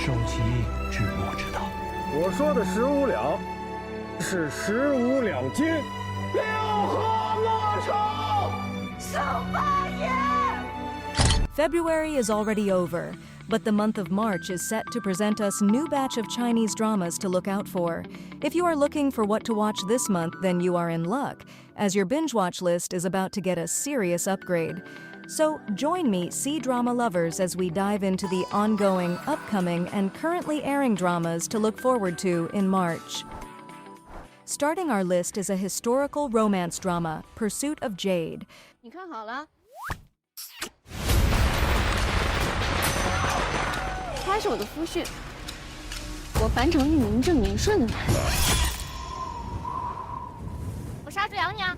受其治国之道。我说的15两，是15两金。六合莫愁，上八爷。February is already over, but the month of March is set to present us new batch of Chinese dramas to look out for. If you are looking for what to watch this month, then you are in luck, as your binge watch list is about to get a serious upgrade. So join me, Cdramalovers, as we dive into the ongoing, upcoming, and currently airing dramas to look forward to in March. Starting our list is a historical romance drama, Pursuit of Jade. 你看好了，他是我的夫婿，我樊城一名正言顺的男人。我杀猪养你啊！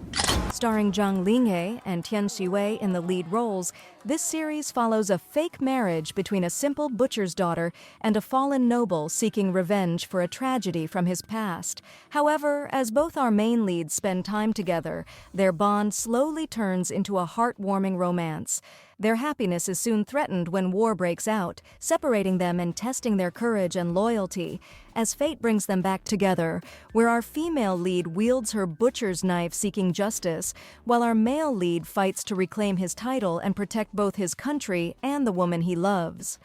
Starring Zhang Lingye and Tian Xiwei in the lead roles, this series follows a fake marriage between a simple butcher's daughter and a fallen noble seeking revenge for a tragedy from his past. However, as both our main leads spend time together, their bond slowly turns into a heartwarming romance. Their happiness is soon threatened when war breaks out, separating them and testing their courage and loyalty, as fate brings them back together, where our female lead wields her butcher's knife seeking justice, while our male lead fights to reclaim his title and protect both his country and the woman he loves.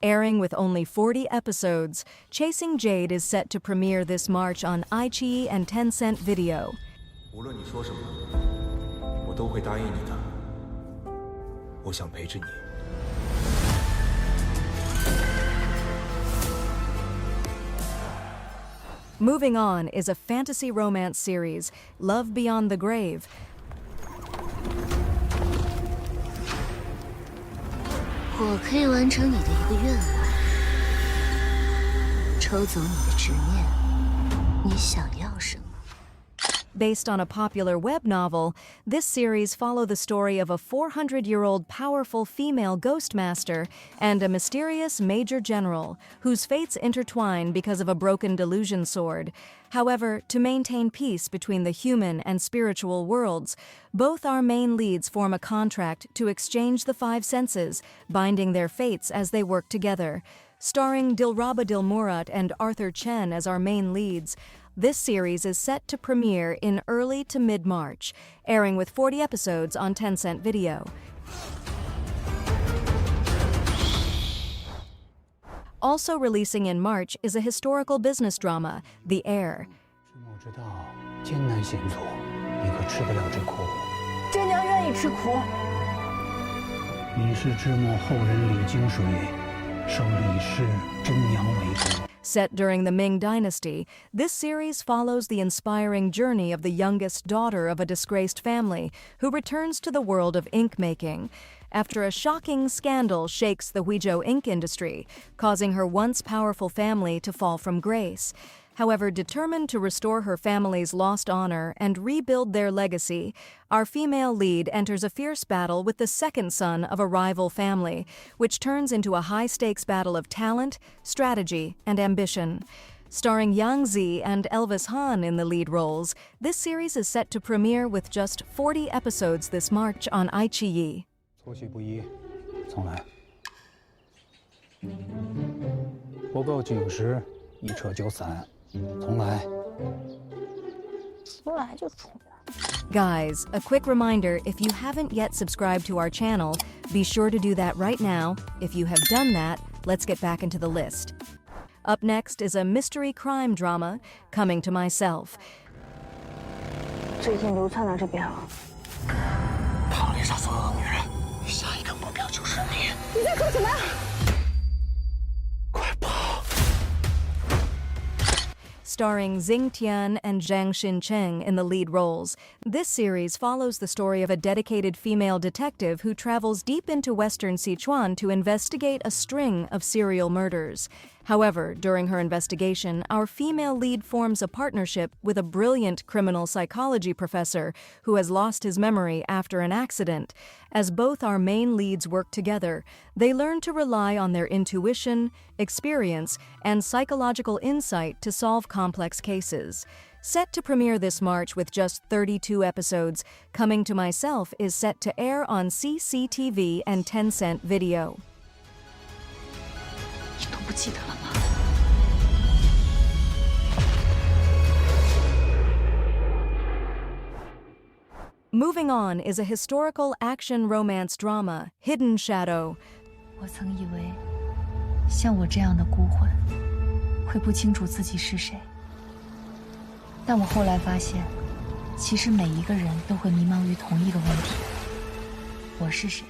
Airing with only 40 episodes, Chasing Jade is set to premiere this March on iQIYI and Tencent Video. 无论你说什么，我都会答应你的。我想陪着你。 Moving on is a fantasy romance series, Love Beyond the Grave. 我可以完成你的一个愿望，抽走你的执念。你想要什么？ Based on a popular web novel, this series follows the story of a 400-year-old powerful female ghost master and a mysterious major general whose fates intertwine because of a broken delusion sword. However, to maintain peace between the human and spiritual worlds, both our main leads form a contract to exchange the 5 senses, binding their fates as they work together. Starring Dilraba Dilmurat and Arthur Chen as our main leads, this series is set to premiere in early to mid-March, airing with 40 episodes on Tencent Video. Also releasing in March is a historical business drama, The Heir. 知末之道，艰难险阻，你可吃得了这苦？真娘愿意吃苦。你是知末后人李金水，受李氏真娘为主。 Set during the Ming Dynasty, this series follows the inspiring journey of the youngest daughter of a disgraced family who returns to the world of ink making after a shocking scandal shakes the Huizhou ink industry, causing her once powerful family to fall from grace. However, determined to restore her family's lost honor and rebuild their legacy, our female lead enters a fierce battle with the second son of a rival family, which turns into a high-stakes battle of talent, strategy, and ambition. Starring Yang Zi and Elvis Han in the lead roles, this series is set to premiere with just 40 episodes this March on iQIYI. 错序不一，重来。不够紧实，一撤就散。 重来。说来就重来。 Guys, a quick reminder, if you haven't yet subscribed to our channel, be sure to do that right now. If you have done that, let's get back into the list. Up next is a mystery crime drama, Coming to Myself. 最近流窜到这边了。他猎杀所有的女人，下一个目标就是你。你在说什么？ Starring Xing Tian and Zhang Xincheng in the lead roles, this series follows the story of a dedicated female detective who travels deep into western Sichuan to investigate a string of serial murders. However, during her investigation, our female lead forms a partnership with a brilliant criminal psychology professor who has lost his memory after an accident. As both our main leads work together, they learn to rely on their intuition, experience, and psychological insight to solve complex cases. Set to premiere this March with just 32 episodes, Coming to Myself is set to air on CCTV and Tencent Video. 你懂不记得了吗？ Moving on is a historical action romance drama, Hidden Shadow. 我曾以为，像我这样的孤魂，会不清楚自己是谁。但我后来发现，其实每一个人都会迷茫于同一个问题：我是谁？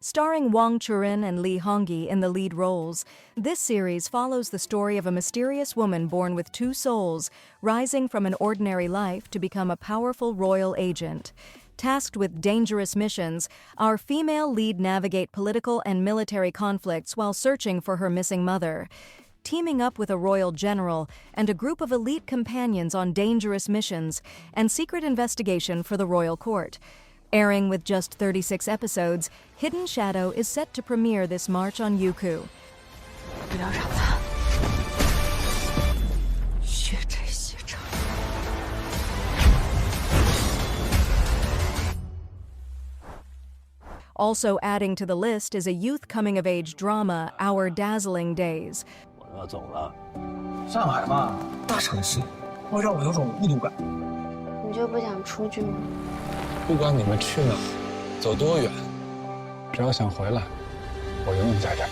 Starring Wang Churin and Li Hongyi in the lead roles, this series follows the story of a mysterious woman born with two souls, rising from an ordinary life to become a powerful royal agent. Tasked with dangerous missions, our female lead navigate political and military conflicts while searching for her missing mother. Teaming up with a royal general and a group of elite companions on dangerous missions and secret investigation for the royal court. Airing with just 36 episodes, Hidden Shadow is set to premiere this March on Youku. 不要让他血债血偿。 Also adding to the list is a youth coming-of-age drama, Our Dazzling Days. 我要走了，上海嘛，大城市，会让我有种孤独感。你就不想出去吗？ 不管你们去哪，走多远，只要想回来，我永远在这儿。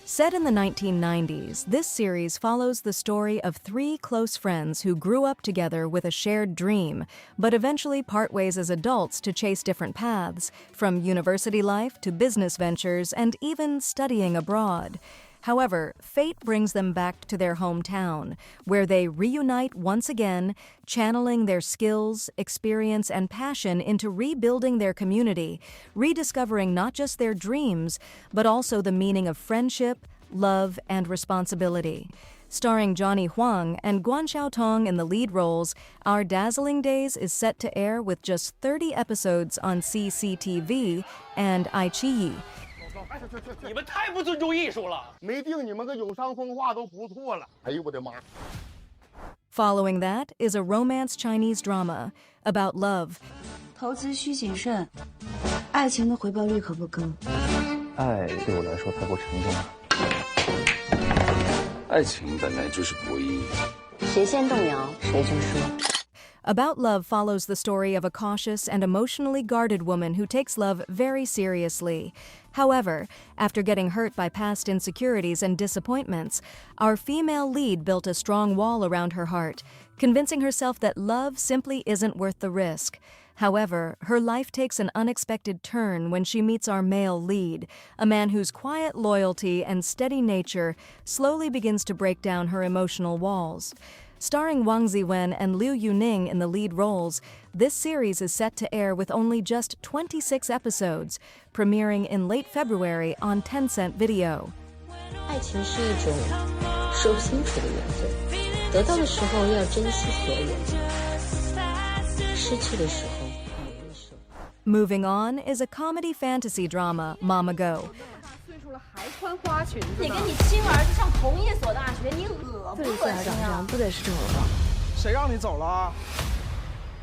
Set in the 1990s, this series follows the story of three close friends who grew up together with a shared dream, but eventually part ways as adults to chase different paths, from university life to business ventures and even studying abroad. However, fate brings them back to their hometown, where they reunite once again, channeling their skills, experience, and passion into rebuilding their community, rediscovering not just their dreams, but also the meaning of friendship, love, and responsibility. Starring Johnny Huang and Guan Xiaotong in the lead roles, Our Dazzling Days is set to air with just 30 episodes on CCTV and iQIYI. 你们太不尊重艺术了！没定你们个有伤风化都不错了。哎呦我的妈！ Following that is a romance Chinese drama about love. 投资需谨慎，爱情的回报率可不高。爱对我来说太过沉重了。爱情本来就是博弈。谁先动摇，谁就输。 About Love follows the story of a cautious and emotionally guarded woman who takes love very seriously. However, after getting hurt by past insecurities and disappointments, our female lead built a strong wall around her heart, convincing herself that love simply isn't worth the risk. However, her life takes an unexpected turn when she meets our male lead, a man whose quiet loyalty and steady nature slowly begins to break down her emotional walls. Starring Wang Ziwen and Liu Yuning in the lead roles, this series is set to air with only just 26 episodes, premiering in late February on Tencent Video. 爱情是一种说不清楚的缘分，得到的时候要珍惜所有，失去的时候好难受。 Moving on is a comedy fantasy drama, Mama Go. 还穿花裙子你跟你亲儿子上同一所大学，你恶不恶心啊？不得是这种吧？谁让你走了？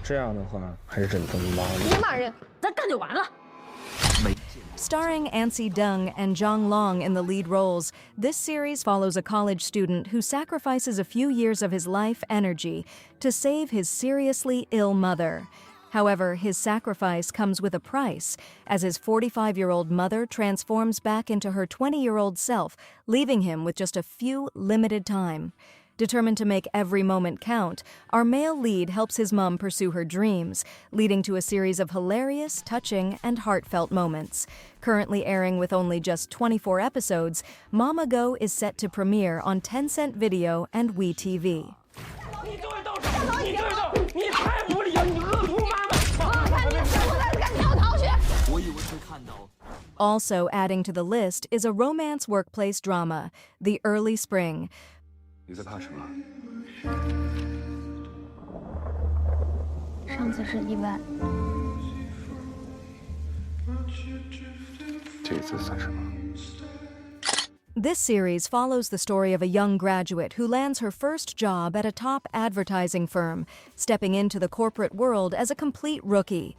这样的话，还是真他妈的。别骂人，咱干就完了。 Starring Ansi Deng and Zhang Long in the lead roles, this series follows a college student who sacrifices a few years of his life energy to save his seriously ill mother. However, his sacrifice comes with a price, as his 45-year-old mother transforms back into her 20-year-old self, leaving him with just a few limited time. Determined to make every moment count, our male lead helps his mom pursue her dreams, leading to a series of hilarious, touching, and heartfelt moments. Currently airing with only just 24 episodes, Mama Go is set to premiere on Tencent Video and WeTV. Also adding to the list is a romance workplace drama, The Early Spring. 你在怕什么？上次是意外，这次算什么？ This series follows the story of a young graduate who lands her first job at a top advertising firm, stepping into the corporate world as a complete rookie.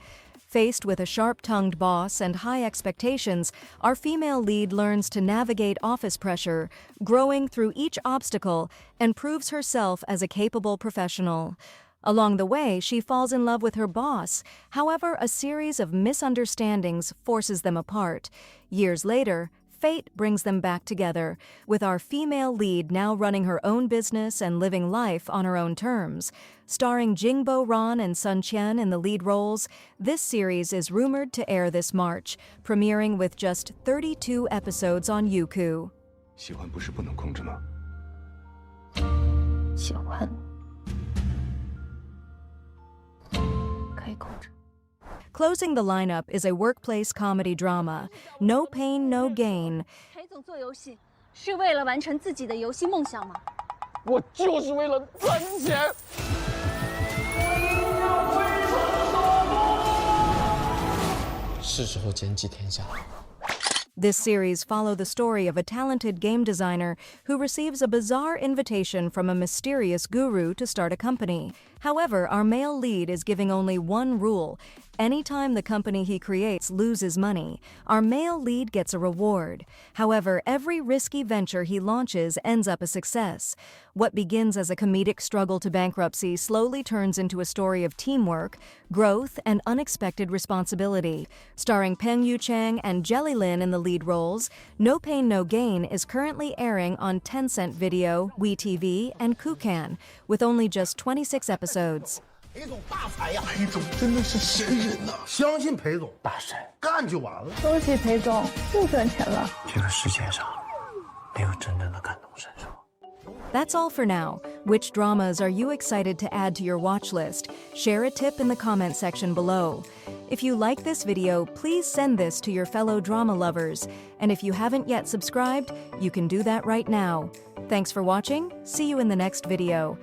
Faced with a sharp-tongued boss and high expectations, our female lead learns to navigate office pressure, growing through each obstacle, and proves herself as a capable professional. Along the way, she falls in love with her boss. However, a series of misunderstandings forces them apart. Years later, fate brings them back together, with our female lead now running her own business and living life on her own terms. Starring Jingbo Ran and Sun Qian in the lead roles, this series is rumored to air this March, premiering with just 32 episodes on Youku. 喜欢不是不能控制吗？喜欢可以控制。 Closing the lineup is a workplace comedy drama, No Pain, No Gain. 裴总做游戏是为了完成自己的游戏梦想吗？我就是为了赚钱。是时候兼济天下。 This series follows the story of a talented game designer who receives a bizarre invitation from a mysterious guru to start a company. However, our male lead is giving only one rule. Anytime the company he creates loses money, our male lead gets a reward. However, every risky venture he launches ends up a success. What begins as a comedic struggle to bankruptcy slowly turns into a story of teamwork, growth, and unexpected responsibility. Starring Peng Yu Chang and Jelly Lin in the lead roles, No Pain, No Gain is currently airing on Tencent Video, WeTV, and Qian, with only just 26 episodes. 裴总大才呀！裴总真的是神人呐！相信裴总，大神干就完了。恭喜裴总又赚钱了。这个世界上没有真正的感同身受。 That's all for now. Which dramas are you excited to add to your watch list? Share a tip in the comment section below. If you like this video, please send this to your fellow drama lovers. And if you haven't yet subscribed, you can do that right now. Thanks for watching. See you in the next video.